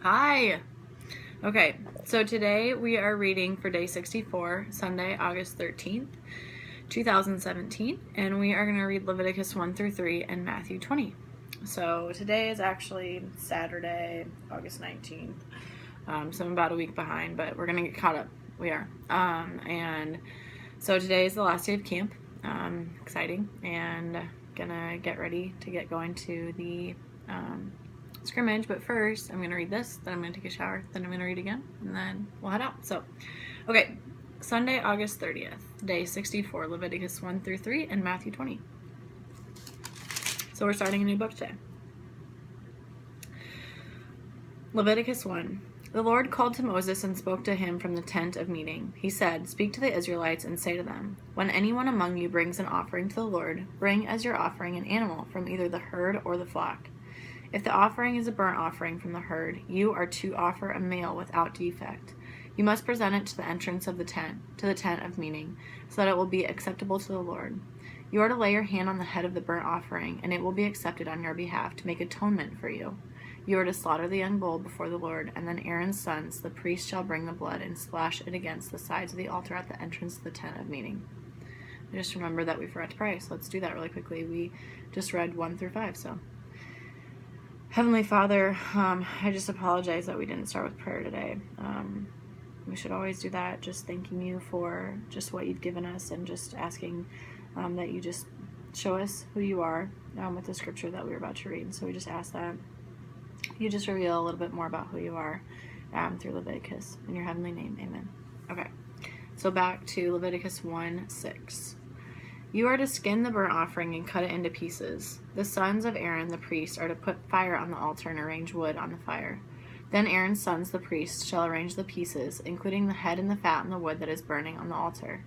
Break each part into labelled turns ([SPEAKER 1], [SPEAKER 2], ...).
[SPEAKER 1] Hi! Okay, so today we are reading for day 64, Sunday, August 13th, 2017, and we are going to read Leviticus 1 through 3 and Matthew 20. So today is actually Saturday, August 19th, so I'm about a week behind, but we're going to get caught up. We are. And so today is the last day of camp. Exciting, and gonna get ready to get going to the scrimmage, but first I'm gonna read this, then I'm gonna take a shower, then I'm gonna read again, and then we'll head out. So, okay, Sunday, August 30th, day 64, Leviticus 1 through 3 and Matthew 20. So we're starting a new book today. Leviticus 1. The Lord called to Moses and spoke to him from the tent of meeting. He said, "Speak to the Israelites and say to them, when anyone among you brings an offering to the Lord, bring as your offering an animal from either the herd or the flock. If the offering is a burnt offering from the herd, you are to offer a male without defect. You must present it to the entrance of the tent of meeting, so that it will be acceptable to the Lord. You are to lay your hand on the head of the burnt offering, and it will be accepted on your behalf to make atonement for you. You are to slaughter the young bull before the Lord, and then Aaron's sons, the priest, shall bring the blood and splash it against the sides of the altar at the entrance of the tent of meeting." I just remember that we forgot to pray, so let's do that really quickly. We just read 1 through 5, so. Heavenly Father, I just apologize that we didn't start with prayer today. We should always do that, just thanking you for just what you've given us and just asking that you just show us who you are with the scripture that we're about to read. So we just ask that you just reveal a little bit more about who you are through Leviticus. In your heavenly name, amen. Okay, so back to Leviticus 1:6. You are to skin the burnt offering and cut it into pieces. The sons of Aaron, the priest, are to put fire on the altar and arrange wood on the fire. Then Aaron's sons, the priests, shall arrange the pieces, including the head and the fat and the wood that is burning on the altar.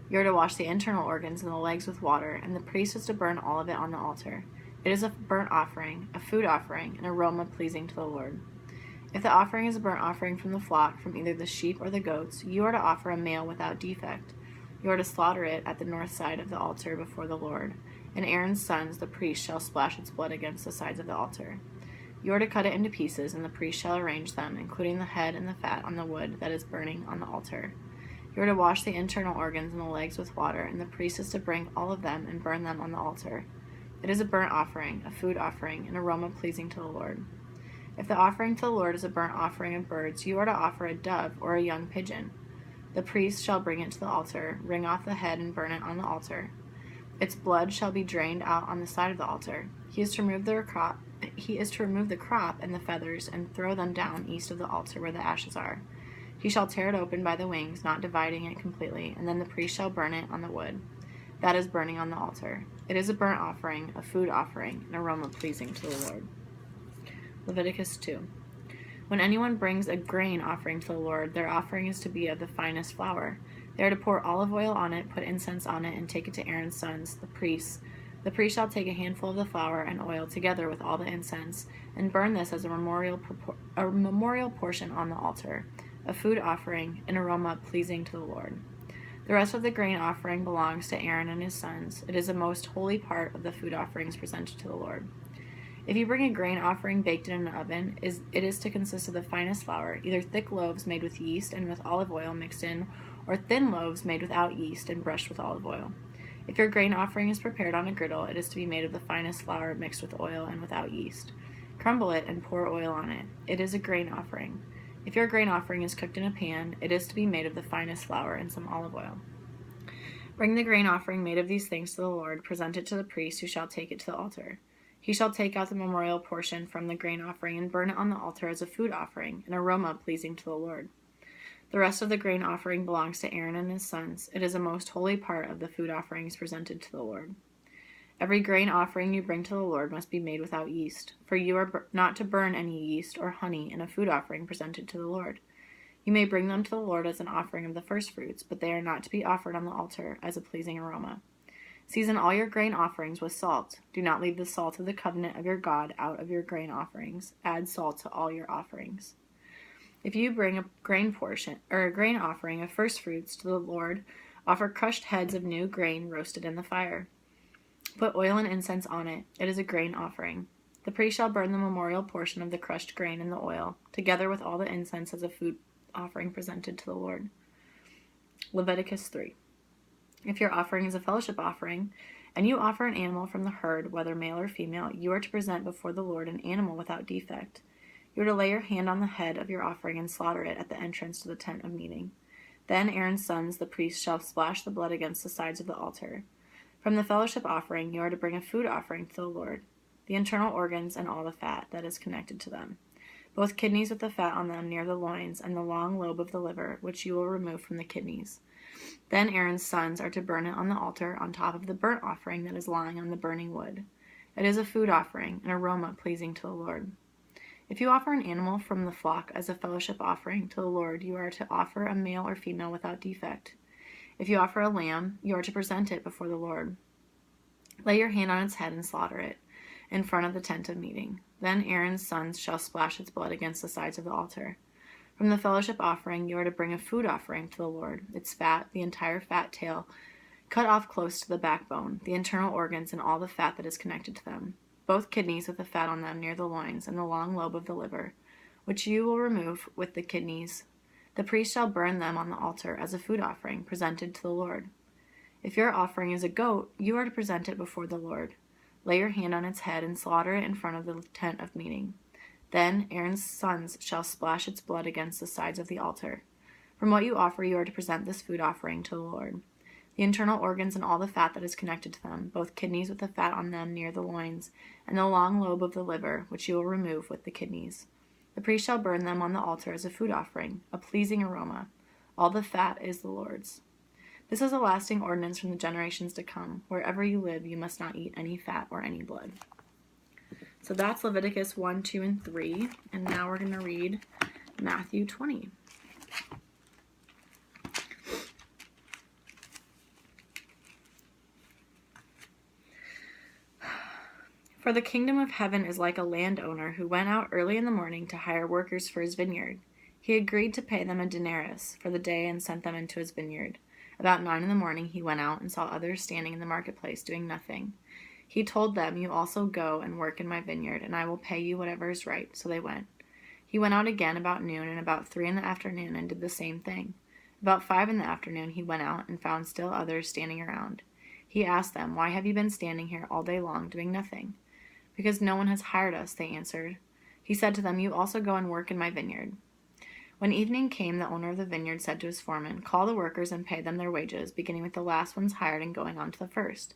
[SPEAKER 1] You are to wash the internal organs and the legs with water, and the priest is to burn all of it on the altar. It is a burnt offering, a food offering, an aroma pleasing to the Lord. If the offering is a burnt offering from the flock, from either the sheep or the goats, you are to offer a male without defect. You are to slaughter it at the north side of the altar before the Lord, and Aaron's sons, the priest, shall splash its blood against the sides of the altar. You are to cut it into pieces, and the priest shall arrange them, including the head and the fat on the wood that is burning on the altar. You are to wash the internal organs and the legs with water, and the priest is to bring all of them and burn them on the altar. It is a burnt offering, a food offering, an aroma pleasing to the Lord. If the offering to the Lord is a burnt offering of birds, you are to offer a dove or a young pigeon. The priest shall bring it to the altar, wring off the head, and burn it on the altar. Its blood shall be drained out on the side of the altar. He is to remove the crop and the feathers, and throw them down east of the altar where the ashes are. He shall tear it open by the wings, not dividing it completely, and then the priest shall burn it on the wood that is burning on the altar. It is a burnt offering, a food offering, an aroma pleasing to the Lord. Leviticus 2. When anyone brings a grain offering to the Lord, their offering is to be of the finest flour. They are to pour olive oil on it, put incense on it, and take it to Aaron's sons, the priests. The priest shall take a handful of the flour and oil together with all the incense, and burn this as a memorial portion on the altar, a food offering, an aroma pleasing to the Lord. The rest of the grain offering belongs to Aaron and his sons. It is a most holy part of the food offerings presented to the Lord. If you bring a grain offering baked in an oven, it is to consist of the finest flour, either thick loaves made with yeast and with olive oil mixed in, or thin loaves made without yeast and brushed with olive oil. If your grain offering is prepared on a griddle, it is to be made of the finest flour mixed with oil and without yeast. Crumble it and pour oil on it. It is a grain offering. If your grain offering is cooked in a pan, it is to be made of the finest flour and some olive oil. Bring the grain offering made of these things to the Lord, present it to the priest, who shall take it to the altar. He shall take out the memorial portion from the grain offering and burn it on the altar as a food offering, an aroma pleasing to the Lord. The rest of the grain offering belongs to Aaron and his sons. It is a most holy part of the food offerings presented to the Lord. Every grain offering you bring to the Lord must be made without yeast, for you are not to burn any yeast or honey in a food offering presented to the Lord. You may bring them to the Lord as an offering of the firstfruits, but they are not to be offered on the altar as a pleasing aroma. Season all your grain offerings with salt. Do not leave the salt of the covenant of your God out of your grain offerings. Add salt to all your offerings. If you bring a grain offering of firstfruits to the Lord, offer crushed heads of new grain roasted in the fire. Put oil and incense on it. It is a grain offering. The priest shall burn the memorial portion of the crushed grain in the oil, together with all the incense as a food offering presented to the Lord. Leviticus 3. If your offering is a fellowship offering, and you offer an animal from the herd, whether male or female, you are to present before the Lord an animal without defect. You are to lay your hand on the head of your offering and slaughter it at the entrance to the tent of meeting. Then Aaron's sons, the priests, shall splash the blood against the sides of the altar. From the fellowship offering, you are to bring a food offering to the Lord, the internal organs and all the fat that is connected to them, both kidneys with the fat on them near the loins, and the long lobe of the liver, which you will remove from the kidneys. Then Aaron's sons are to burn it on the altar on top of the burnt offering that is lying on the burning wood. It is a food offering, an aroma pleasing to the Lord. If you offer an animal from the flock as a fellowship offering to the Lord, you are to offer a male or female without defect. If you offer a lamb, you are to present it before the Lord. Lay your hand on its head and slaughter it in front of the tent of meeting. Then Aaron's sons shall splash its blood against the sides of the altar. From the fellowship offering, you are to bring a food offering to the Lord, its fat, the entire fat tail, cut off close to the backbone, the internal organs and all the fat that is connected to them, both kidneys with the fat on them near the loins, and the long lobe of the liver, which you will remove with the kidneys. The priest shall burn them on the altar as a food offering presented to the Lord. If your offering is a goat, you are to present it before the Lord. Lay your hand on its head and slaughter it in front of the tent of meeting. Then Aaron's sons shall splash its blood against the sides of the altar. From what you offer, you are to present this food offering to the Lord. The internal organs and all the fat that is connected to them, both kidneys with the fat on them near the loins, and the long lobe of the liver, which you will remove with the kidneys. The priest shall burn them on the altar as a food offering, a pleasing aroma. All the fat is the Lord's. This is a lasting ordinance from the generations to come. Wherever you live, you must not eat any fat or any blood. So that's Leviticus 1, 2, and 3. And now we're going to read Matthew 20. For the kingdom of heaven is like a landowner who went out early in the morning to hire workers for his vineyard. He agreed to pay them a denarius for the day and sent them into his vineyard. About 9 in the morning he went out and saw others standing in the marketplace doing nothing. He told them, "You also go and work in my vineyard, and I will pay you whatever is right." So they went. He went out again about noon and about 3 in the afternoon and did the same thing. About 5 in the afternoon he went out and found still others standing around. He asked them, "Why have you been standing here all day long doing nothing?" "Because no one has hired us," they answered. He said to them, "You also go and work in my vineyard." When evening came, the owner of the vineyard said to his foreman, "Call the workers and pay them their wages, beginning with the last ones hired and going on to the first."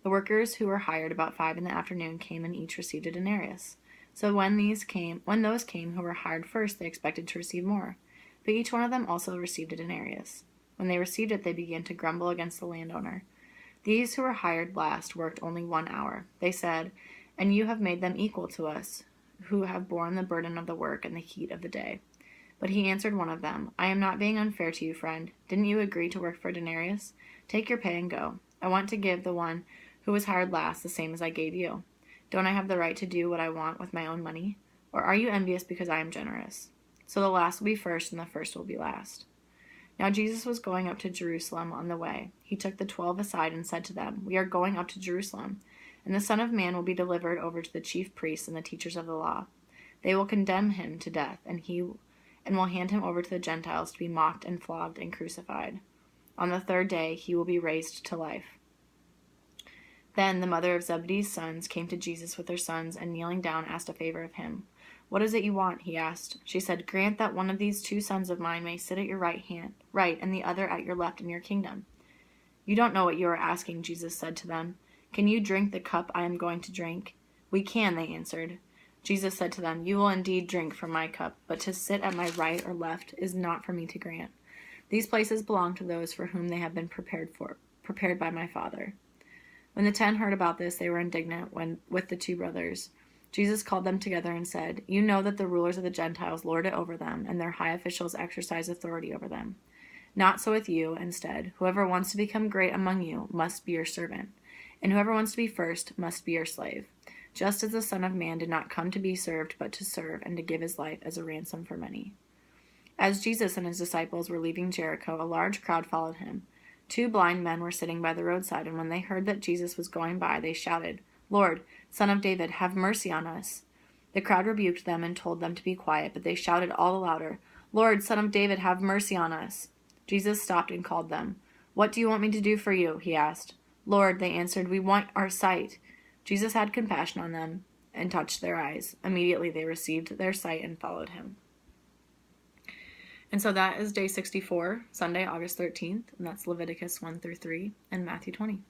[SPEAKER 1] The workers who were hired about 5 in the afternoon came and each received a denarius. So when those came who were hired first, they expected to receive more. But each one of them also received a denarius. When they received it, they began to grumble against the landowner. These who were hired last worked only 1 hour. They said, "And you have made them equal to us, who have borne the burden of the work and the heat of the day." But he answered one of them, "I am not being unfair to you, friend. Didn't you agree to work for a denarius? Take your pay and go. I want to give the one who was hired last the same as I gave you. Don't I have the right to do what I want with my own money? Or are you envious because I am generous?" So the last will be first, and the first will be last. Now Jesus was going up to Jerusalem on the way. He took the 12 aside and said to them, "We are going up to Jerusalem, and the Son of Man will be delivered over to the chief priests and the teachers of the law. They will condemn him to death, and will hand him over to the Gentiles to be mocked and flogged and crucified. On the 3rd day he will be raised to life." Then the mother of Zebedee's sons came to Jesus with her sons, and kneeling down asked a favor of him. "What is it you want?" he asked. She said, "Grant that one of these 2 sons of mine may sit at your right, and the other at your left in your kingdom." "You don't know what you are asking," Jesus said to them. "Can you drink the cup I am going to drink?" "We can," they answered. Jesus said to them, "You will indeed drink from my cup, but to sit at my right or left is not for me to grant. These places belong to those for whom they have been prepared by my Father." When the 10 heard about this, they were indignant with the 2 brothers. Jesus called them together and said, "You know that the rulers of the Gentiles lord it over them, and their high officials exercise authority over them. Not so with you. Instead, whoever wants to become great among you must be your servant, and whoever wants to be first must be your slave. Just as the Son of Man did not come to be served, but to serve, and to give his life as a ransom for many." As Jesus and his disciples were leaving Jericho, a large crowd followed him. 2 blind men were sitting by the roadside, and when they heard that Jesus was going by, they shouted, "Lord, Son of David, have mercy on us." The crowd rebuked them and told them to be quiet, but they shouted all the louder, "Lord, Son of David, have mercy on us." Jesus stopped and called them. "What do you want me to do for you?" he asked. "Lord," they answered, "we want our sight." Jesus had compassion on them and touched their eyes. Immediately they received their sight and followed him. And so that is day 64, Sunday, August 13th, and that's Leviticus 1 through 3 and Matthew 20.